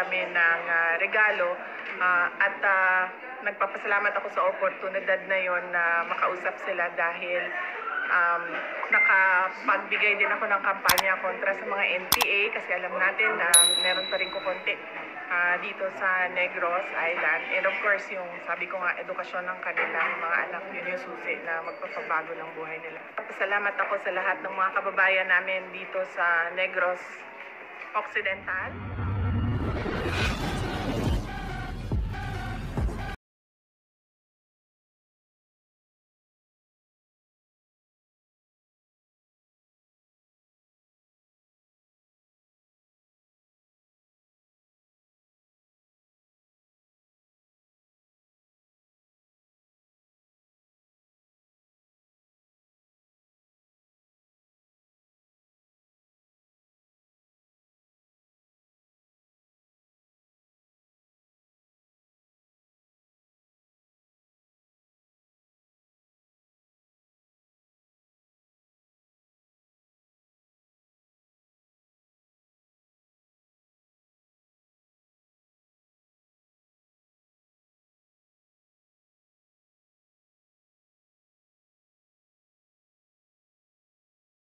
kami ng regalo at nagpapasalamat ako sa oportunidad na yon na makausap sila dahil nakapagbigay din ako ng kampanya kontra sa mga NPA kasi alam natin na meron pa rin kukunti dito sa Negros Island. And of course, yung sabi ko nga, edukasyon ng kanilang mga anak, yun yung susi na magpapabago ng buhay nila. Salamat ako sa lahat ng mga kababayan namin dito sa Negros Occidental.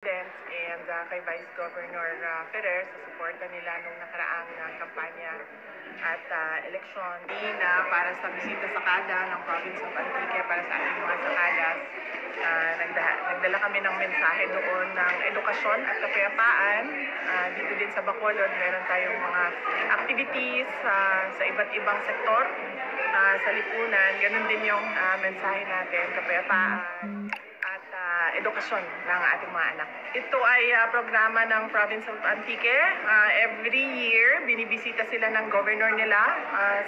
And kay Vice Governor Ferrer sa suporta nila nung nakaraang kampanya at eleksyon na para sa bisita sa kada ng Province of Antique para sa ating mga sakadas. Nagdala kami ng mensahe doon ng edukasyon at kapayapaan. Dito din sa Bacolod, meron tayong mga activities sa iba't ibang sektor sa lipunan. Ganun din yung mensahe natin, kapayapaan at edukasyon ng ating mga anak. Ito ay programa ng Province of Antique. Every year, binibisita sila ng governor nila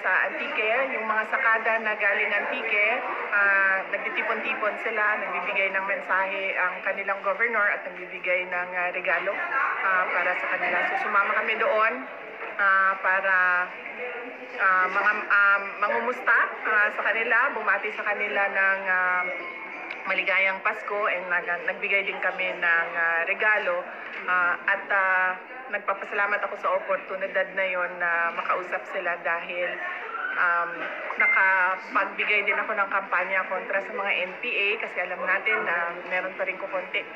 sa Antique. Yung mga sakada na galing Antique, nagtitipon-tipon sila, nagbibigay ng mensahe ang kanilang governor at nagbibigay ng regalo para sa kanila. So sumama kami doon para mangumusta sa kanila, bumati sa kanila ng maligayang Pasko, and nagbigay din kami ng regalo at nagpapasalamat ako sa oportunidad na yon na makausap sila dahil nakapagbigay din ako ng kampanya kontra sa mga NPA kasi alam natin na meron pa rin kukunti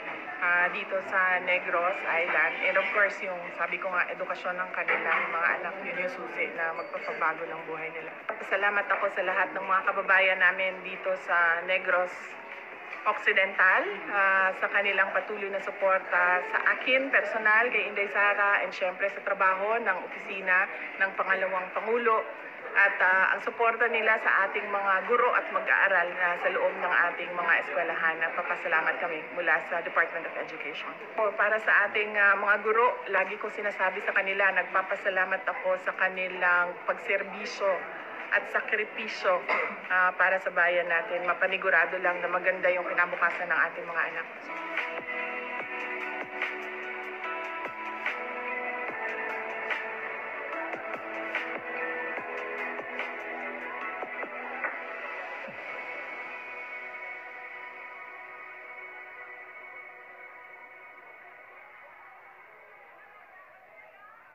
dito sa Negros Island. And of course, yung sabi ko nga, edukasyon ng kanilang mga anak, yun yung susi na magpapabago ng buhay nila. Salamat ako sa lahat ng mga kababayan namin dito sa Negros Occidental sa kanilang patuloy na suporta sa akin personal, kay Inday Sara, and syempre sa trabaho ng opisina ng Pangalawang Pangulo at ang suporta nila sa ating mga guro at mag-aaral na sa loob ng ating mga eskwelahan. Papasalamat kami mula sa Department of Education. Para sa ating mga guro, lagi ko sinasabi sa kanila, nagpapasalamat ako sa kanilang pagserbisyo at sakripisyo para sa bayan natin. Mapanigurado lang na maganda yung kinabukasan ng ating mga anak.